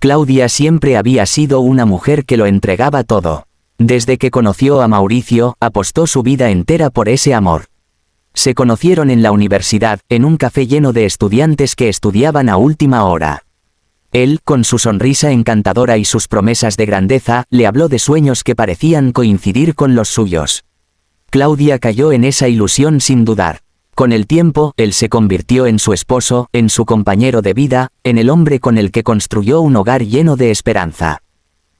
Claudia siempre había sido una mujer que lo entregaba todo. Desde que conoció a Mauricio, apostó su vida entera por ese amor. Se conocieron en la universidad, en un café lleno de estudiantes que estudiaban a última hora. Él, con su sonrisa encantadora y sus promesas de grandeza, le habló de sueños que parecían coincidir con los suyos. Claudia cayó en esa ilusión sin dudar. Con el tiempo, él se convirtió en su esposo, en su compañero de vida, en el hombre con el que construyó un hogar lleno de esperanza.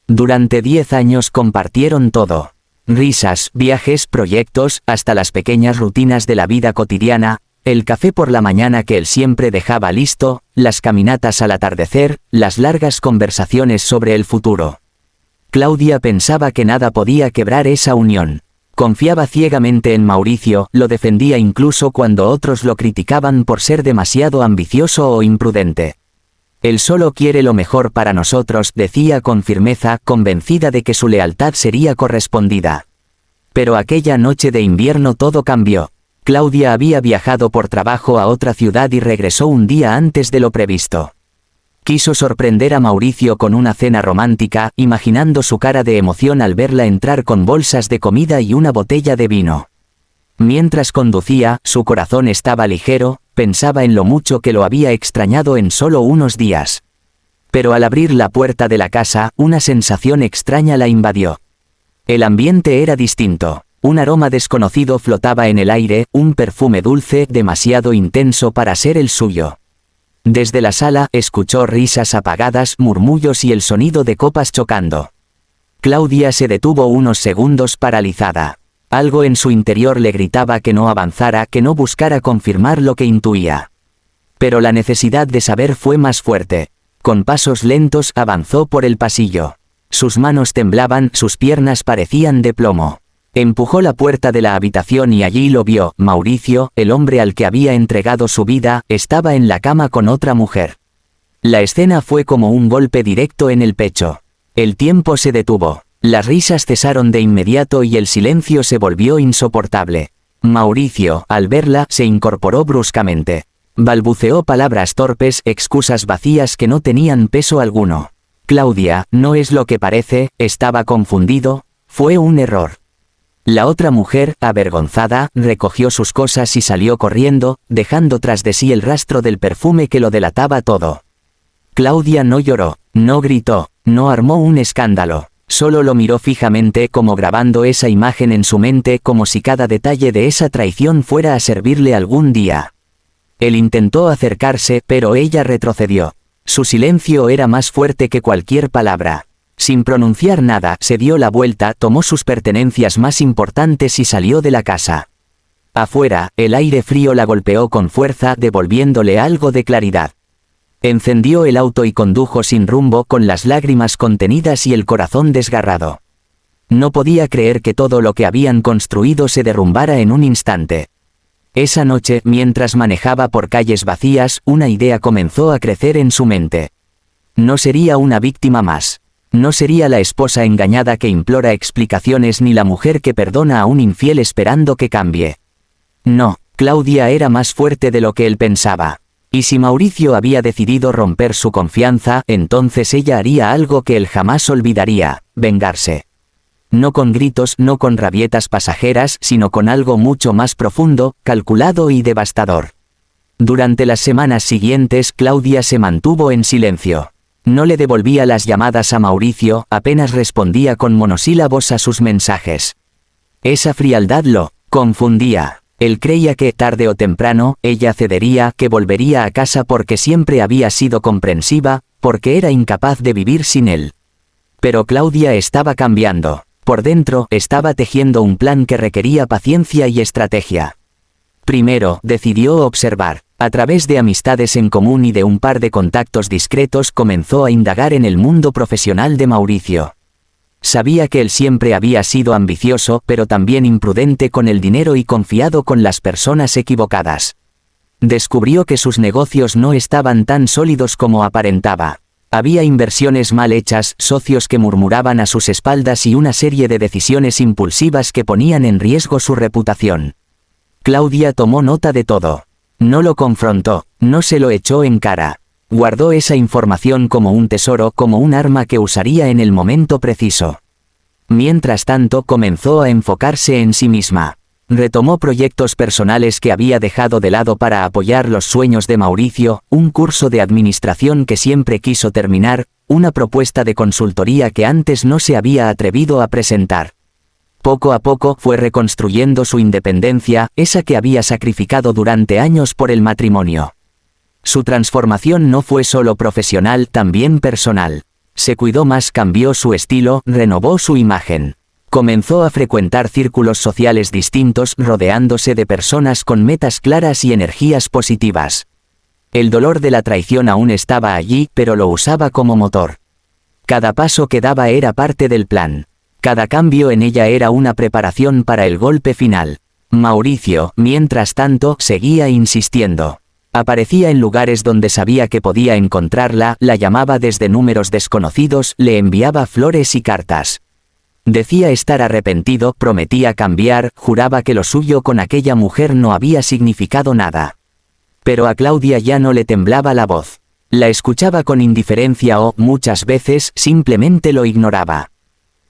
Durante 10 años compartieron todo. Risas, viajes, proyectos, hasta las pequeñas rutinas de la vida cotidiana, el café por la mañana que él siempre dejaba listo, las caminatas al atardecer, las largas conversaciones sobre el futuro. Claudia pensaba que nada podía quebrar esa unión. Confiaba ciegamente en Mauricio, lo defendía incluso cuando otros lo criticaban por ser demasiado ambicioso o imprudente. Él solo quiere lo mejor para nosotros, decía con firmeza, convencida de que su lealtad sería correspondida. Pero aquella noche de invierno todo cambió. Claudia había viajado por trabajo a otra ciudad y regresó un día antes de lo previsto. Quiso sorprender a Mauricio con una cena romántica, imaginando su cara de emoción al verla entrar con bolsas de comida y una botella de vino. Mientras conducía, su corazón estaba ligero, pensaba en lo mucho que lo había extrañado en solo unos días. Pero al abrir la puerta de la casa, una sensación extraña la invadió. El ambiente era distinto. Un aroma desconocido flotaba en el aire, un perfume dulce, demasiado intenso para ser el suyo. Desde la sala, escuchó risas apagadas, murmullos y el sonido de copas chocando. Claudia se detuvo unos segundos paralizada. Algo en su interior le gritaba que no avanzara, que no buscara confirmar lo que intuía. Pero la necesidad de saber fue más fuerte. Con pasos lentos avanzó por el pasillo. Sus manos temblaban, sus piernas parecían de plomo. Empujó la puerta de la habitación y allí lo vio. Mauricio, el hombre al que había entregado su vida, estaba en la cama con otra mujer. La escena fue como un golpe directo en el pecho. El tiempo se detuvo. Las risas cesaron de inmediato y el silencio se volvió insoportable. Mauricio, al verla, se incorporó bruscamente. Balbuceó palabras torpes, excusas vacías que no tenían peso alguno. Claudia, no es lo que parece, estaba confundido, fue un error. La otra mujer, avergonzada, recogió sus cosas y salió corriendo, dejando tras de sí el rastro del perfume que lo delataba todo. Claudia no lloró, no gritó, no armó un escándalo, solo lo miró fijamente como grabando esa imagen en su mente como si cada detalle de esa traición fuera a servirle algún día. Él intentó acercarse, pero ella retrocedió. Su silencio era más fuerte que cualquier palabra. Sin pronunciar nada, se dio la vuelta, tomó sus pertenencias más importantes y salió de la casa. Afuera, el aire frío la golpeó con fuerza, devolviéndole algo de claridad. Encendió el auto y condujo sin rumbo, con las lágrimas contenidas y el corazón desgarrado. No podía creer que todo lo que habían construido se derrumbara en un instante. Esa noche, mientras manejaba por calles vacías, una idea comenzó a crecer en su mente. No sería una víctima más. No sería la esposa engañada que implora explicaciones ni la mujer que perdona a un infiel esperando que cambie. No, Claudia era más fuerte de lo que él pensaba. Y si Mauricio había decidido romper su confianza, entonces ella haría algo que él jamás olvidaría: vengarse. No con gritos, no con rabietas pasajeras, sino con algo mucho más profundo, calculado y devastador. Durante las semanas siguientes, Claudia se mantuvo en silencio. No le devolvía las llamadas a Mauricio, apenas respondía con monosílabos a sus mensajes. Esa frialdad lo confundía. Él creía que, tarde o temprano, ella cedería, que volvería a casa porque siempre había sido comprensiva, porque era incapaz de vivir sin él. Pero Claudia estaba cambiando. Por dentro, estaba tejiendo un plan que requería paciencia y estrategia. Primero, decidió observar. A través de amistades en común y de un par de contactos discretos comenzó a indagar en el mundo profesional de Mauricio. Sabía que él siempre había sido ambicioso, pero también imprudente con el dinero y confiado con las personas equivocadas. Descubrió que sus negocios no estaban tan sólidos como aparentaba. Había inversiones mal hechas, socios que murmuraban a sus espaldas y una serie de decisiones impulsivas que ponían en riesgo su reputación. Claudia tomó nota de todo. No lo confrontó, no se lo echó en cara. Guardó esa información como un tesoro, como un arma que usaría en el momento preciso. Mientras tanto, comenzó a enfocarse en sí misma. Retomó proyectos personales que había dejado de lado para apoyar los sueños de Mauricio, un curso de administración que siempre quiso terminar, una propuesta de consultoría que antes no se había atrevido a presentar. Poco a poco fue reconstruyendo su independencia, esa que había sacrificado durante años por el matrimonio. Su transformación no fue solo profesional, también personal. Se cuidó más, cambió su estilo, renovó su imagen. Comenzó a frecuentar círculos sociales distintos, rodeándose de personas con metas claras y energías positivas. El dolor de la traición aún estaba allí, pero lo usaba como motor. Cada paso que daba era parte del plan. Cada cambio en ella era una preparación para el golpe final. Mauricio, mientras tanto, seguía insistiendo. Aparecía en lugares donde sabía que podía encontrarla, la llamaba desde números desconocidos, le enviaba flores y cartas. Decía estar arrepentido, prometía cambiar, juraba que lo suyo con aquella mujer no había significado nada. Pero a Claudia ya no le temblaba la voz. La escuchaba con indiferencia o, muchas veces, simplemente lo ignoraba.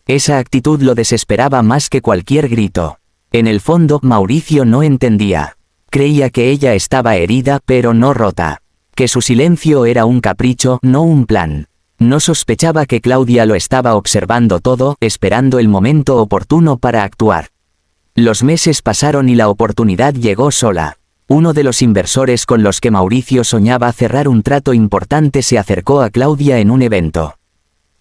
Esa actitud lo desesperaba más que cualquier grito. En el fondo, Mauricio no entendía. Creía que ella estaba herida, pero no rota. Que su silencio era un capricho, no un plan. No sospechaba que Claudia lo estaba observando todo, esperando el momento oportuno para actuar. Los meses pasaron y la oportunidad llegó sola. Uno de los inversores con los que Mauricio soñaba cerrar un trato importante se acercó a Claudia en un evento.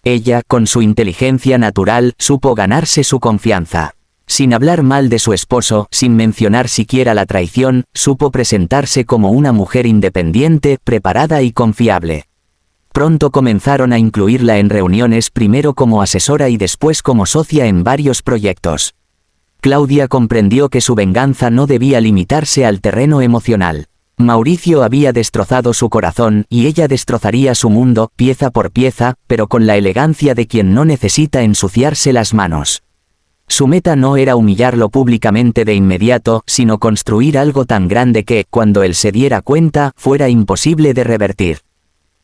Ella, con su inteligencia natural, supo ganarse su confianza. Sin hablar mal de su esposo, sin mencionar siquiera la traición, supo presentarse como una mujer independiente, preparada y confiable. Pronto comenzaron a incluirla en reuniones, primero como asesora y después como socia en varios proyectos. Claudia comprendió que su venganza no debía limitarse al terreno emocional. Mauricio había destrozado su corazón, y ella destrozaría su mundo, pieza por pieza, pero con la elegancia de quien no necesita ensuciarse las manos. Su meta no era humillarlo públicamente de inmediato, sino construir algo tan grande que, cuando él se diera cuenta, fuera imposible de revertir.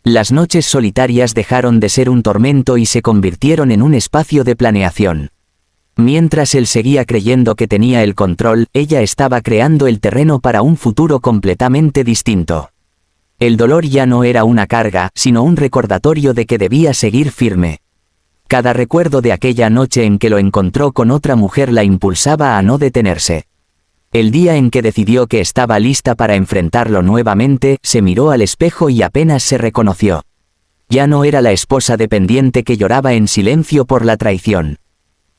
Las noches solitarias dejaron de ser un tormento y se convirtieron en un espacio de planeación. Mientras él seguía creyendo que tenía el control, ella estaba creando el terreno para un futuro completamente distinto. El dolor ya no era una carga, sino un recordatorio de que debía seguir firme. Cada recuerdo de aquella noche en que lo encontró con otra mujer la impulsaba a no detenerse. El día en que decidió que estaba lista para enfrentarlo nuevamente, se miró al espejo y apenas se reconoció. Ya no era la esposa dependiente que lloraba en silencio por la traición.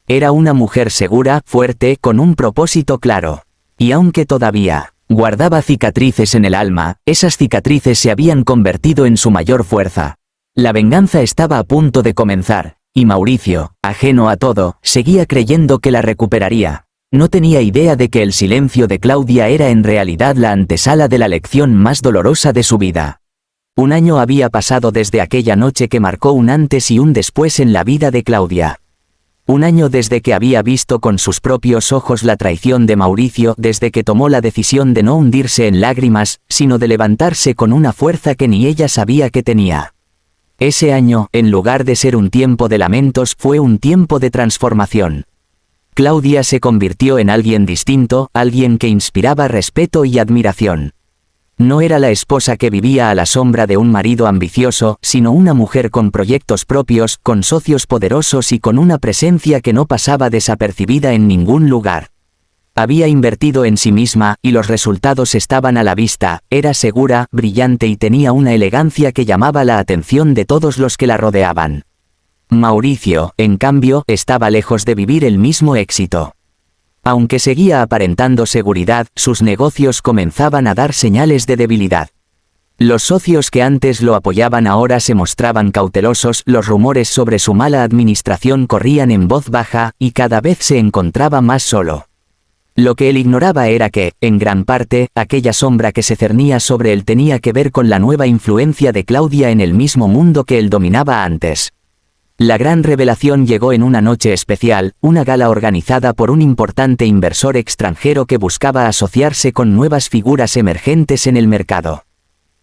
Era una mujer segura, fuerte, con un propósito claro. Y aunque todavía guardaba cicatrices en el alma, esas cicatrices se habían convertido en su mayor fuerza. La venganza estaba a punto de comenzar. Y Mauricio, ajeno a todo, seguía creyendo que la recuperaría. No tenía idea de que el silencio de Claudia era en realidad la antesala de la lección más dolorosa de su vida. Un año había pasado desde aquella noche que marcó un antes y un después en la vida de Claudia. Un año desde que había visto con sus propios ojos la traición de Mauricio, desde que tomó la decisión de no hundirse en lágrimas, sino de levantarse con una fuerza que ni ella sabía que tenía. Ese año, en lugar de ser un tiempo de lamentos, fue un tiempo de transformación. Claudia se convirtió en alguien distinto, alguien que inspiraba respeto y admiración. No era la esposa que vivía a la sombra de un marido ambicioso, sino una mujer con proyectos propios, con socios poderosos y con una presencia que no pasaba desapercibida en ningún lugar. Había invertido en sí misma, y los resultados estaban a la vista. Era segura, brillante y tenía una elegancia que llamaba la atención de todos los que la rodeaban. Mauricio, en cambio, estaba lejos de vivir el mismo éxito. Aunque seguía aparentando seguridad, sus negocios comenzaban a dar señales de debilidad. Los socios que antes lo apoyaban ahora se mostraban cautelosos, los rumores sobre su mala administración corrían en voz baja, y cada vez se encontraba más solo. Lo que él ignoraba era que, en gran parte, aquella sombra que se cernía sobre él tenía que ver con la nueva influencia de Claudia en el mismo mundo que él dominaba antes. La gran revelación llegó en una noche especial, una gala organizada por un importante inversor extranjero que buscaba asociarse con nuevas figuras emergentes en el mercado.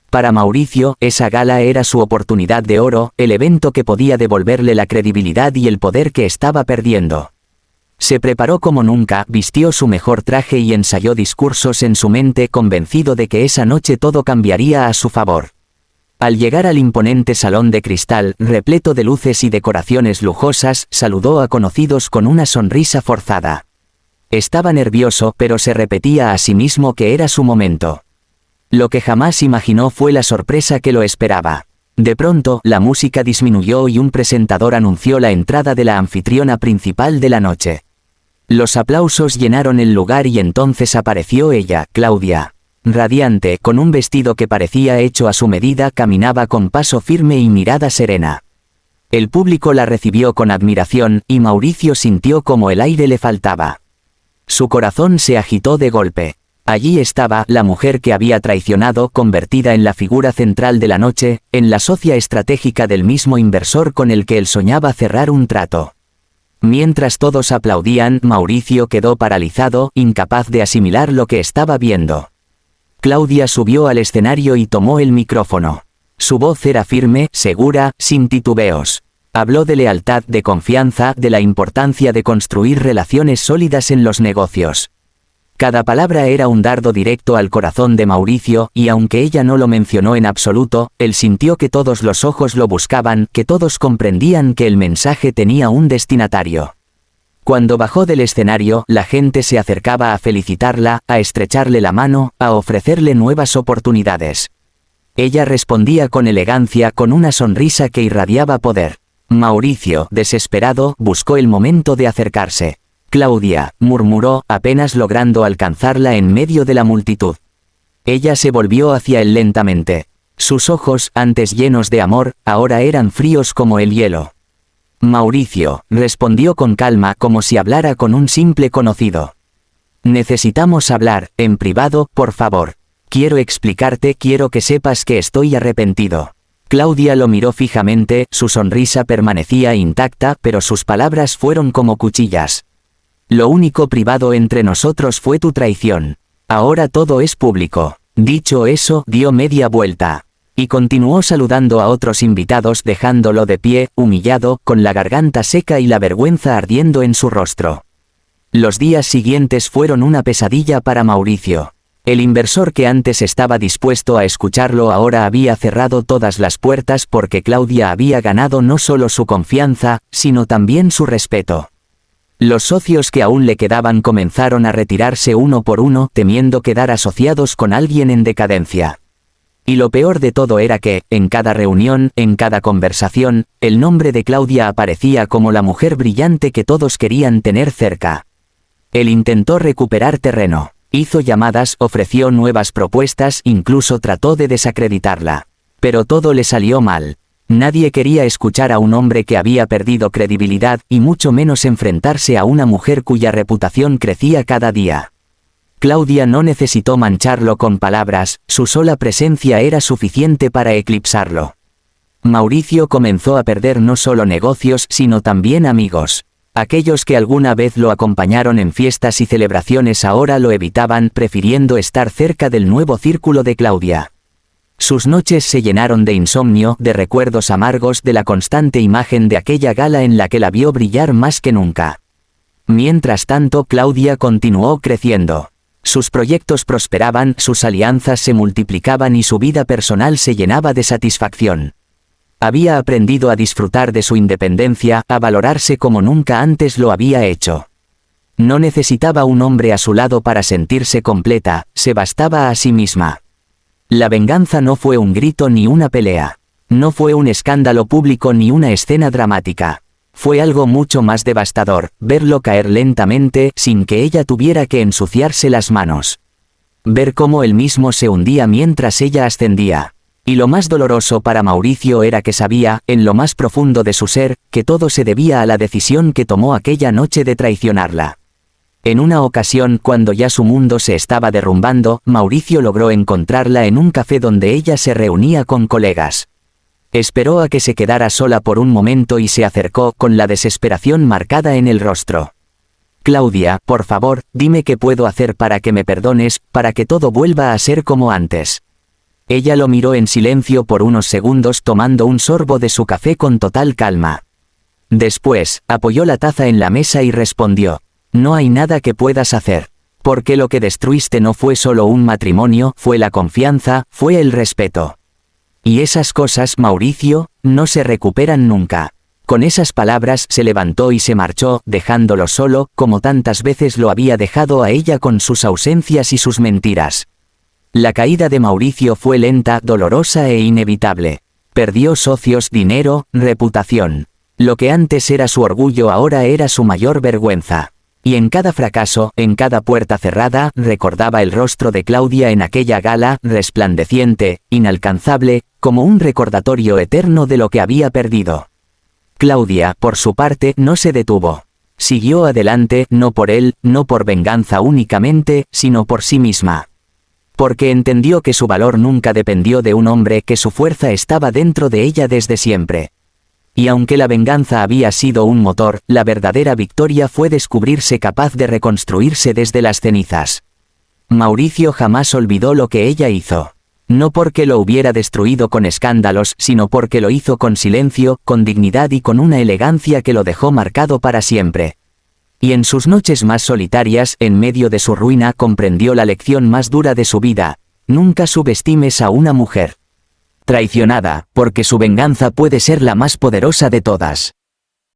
Para Mauricio, esa gala era su oportunidad de oro, el evento que podía devolverle la credibilidad y el poder que estaba perdiendo. Se preparó como nunca, vistió su mejor traje y ensayó discursos en su mente, convencido de que esa noche todo cambiaría a su favor. Al llegar al imponente salón de cristal, repleto de luces y decoraciones lujosas, saludó a conocidos con una sonrisa forzada. Estaba nervioso, pero se repetía a sí mismo que era su momento. Lo que jamás imaginó fue la sorpresa que lo esperaba. De pronto, la música disminuyó y un presentador anunció la entrada de la anfitriona principal de la noche. Los aplausos llenaron el lugar y entonces apareció ella, Claudia. Radiante, con un vestido que parecía hecho a su medida, caminaba con paso firme y mirada serena. El público la recibió con admiración, y Mauricio sintió como el aire le faltaba. Su corazón se agitó de golpe. Allí estaba, la mujer que había traicionado, convertida en la figura central de la noche, en la socia estratégica del mismo inversor con el que él soñaba cerrar un trato. Mientras todos aplaudían, Mauricio quedó paralizado, incapaz de asimilar lo que estaba viendo. Claudia subió al escenario y tomó el micrófono. Su voz era firme, segura, sin titubeos. Habló de lealtad, de confianza, de la importancia de construir relaciones sólidas en los negocios. Cada palabra era un dardo directo al corazón de Mauricio, y aunque ella no lo mencionó en absoluto, él sintió que todos los ojos lo buscaban, que todos comprendían que el mensaje tenía un destinatario. Cuando bajó del escenario, la gente se acercaba a felicitarla, a estrecharle la mano, a ofrecerle nuevas oportunidades. Ella respondía con elegancia, con una sonrisa que irradiaba poder. Mauricio, desesperado, buscó el momento de acercarse. Claudia, murmuró, apenas logrando alcanzarla en medio de la multitud. Ella se volvió hacia él lentamente. Sus ojos, antes llenos de amor, ahora eran fríos como el hielo. Mauricio, respondió con calma, como si hablara con un simple conocido. Necesitamos hablar, en privado, por favor. Quiero explicarte, quiero que sepas que estoy arrepentido. Claudia lo miró fijamente, su sonrisa permanecía intacta, pero sus palabras fueron como cuchillas. Lo único privado entre nosotros fue tu traición. Ahora todo es público. Dicho eso, dio media vuelta. Y continuó saludando a otros invitados, dejándolo de pie, humillado, con la garganta seca y la vergüenza ardiendo en su rostro. Los días siguientes fueron una pesadilla para Mauricio. El inversor que antes estaba dispuesto a escucharlo ahora había cerrado todas las puertas porque Claudia había ganado no solo su confianza, sino también su respeto. Los socios que aún le quedaban comenzaron a retirarse uno por uno, temiendo quedar asociados con alguien en decadencia. Y lo peor de todo era que, en cada reunión, en cada conversación, el nombre de Claudia aparecía como la mujer brillante que todos querían tener cerca. Él intentó recuperar terreno, hizo llamadas, ofreció nuevas propuestas, incluso trató de desacreditarla. Pero todo le salió mal. Nadie quería escuchar a un hombre que había perdido credibilidad, y mucho menos enfrentarse a una mujer cuya reputación crecía cada día. Claudia no necesitó mancharlo con palabras, su sola presencia era suficiente para eclipsarlo. Mauricio comenzó a perder no solo negocios, sino también amigos. Aquellos que alguna vez lo acompañaron en fiestas y celebraciones ahora lo evitaban, prefiriendo estar cerca del nuevo círculo de Claudia. Sus noches se llenaron de insomnio, de recuerdos amargos, de la constante imagen de aquella gala en la que la vio brillar más que nunca. Mientras tanto, Claudia continuó creciendo. Sus proyectos prosperaban, sus alianzas se multiplicaban y su vida personal se llenaba de satisfacción. Había aprendido a disfrutar de su independencia, a valorarse como nunca antes lo había hecho. No necesitaba un hombre a su lado para sentirse completa, se bastaba a sí misma. La venganza no fue un grito ni una pelea. No fue un escándalo público ni una escena dramática. Fue algo mucho más devastador, verlo caer lentamente, sin que ella tuviera que ensuciarse las manos. Ver cómo él mismo se hundía mientras ella ascendía. Y lo más doloroso para Mauricio era que sabía, en lo más profundo de su ser, que todo se debía a la decisión que tomó aquella noche de traicionarla. En una ocasión, cuando ya su mundo se estaba derrumbando, Mauricio logró encontrarla en un café donde ella se reunía con colegas. Esperó a que se quedara sola por un momento y se acercó, con la desesperación marcada en el rostro. «Claudia, por favor, dime qué puedo hacer para que me perdones, para que todo vuelva a ser como antes». Ella lo miró en silencio por unos segundos tomando un sorbo de su café con total calma. Después, apoyó la taza en la mesa y respondió: no hay nada que puedas hacer. Porque lo que destruiste no fue solo un matrimonio, fue la confianza, fue el respeto. Y esas cosas, Mauricio, no se recuperan nunca. Con esas palabras se levantó y se marchó, dejándolo solo, como tantas veces lo había dejado a ella con sus ausencias y sus mentiras. La caída de Mauricio fue lenta, dolorosa e inevitable. Perdió socios, dinero, reputación. Lo que antes era su orgullo ahora era su mayor vergüenza. Y en cada fracaso, en cada puerta cerrada, recordaba el rostro de Claudia en aquella gala, resplandeciente, inalcanzable, como un recordatorio eterno de lo que había perdido. Claudia, por su parte, no se detuvo. Siguió adelante, no por él, no por venganza únicamente, sino por sí misma. Porque entendió que su valor nunca dependió de un hombre, que su fuerza estaba dentro de ella desde siempre. Y aunque la venganza había sido un motor, la verdadera victoria fue descubrirse capaz de reconstruirse desde las cenizas. Mauricio jamás olvidó lo que ella hizo. No porque lo hubiera destruido con escándalos, sino porque lo hizo con silencio, con dignidad y con una elegancia que lo dejó marcado para siempre. Y en sus noches más solitarias, en medio de su ruina, comprendió la lección más dura de su vida: nunca subestimes a una mujer traicionada, porque su venganza puede ser la más poderosa de todas.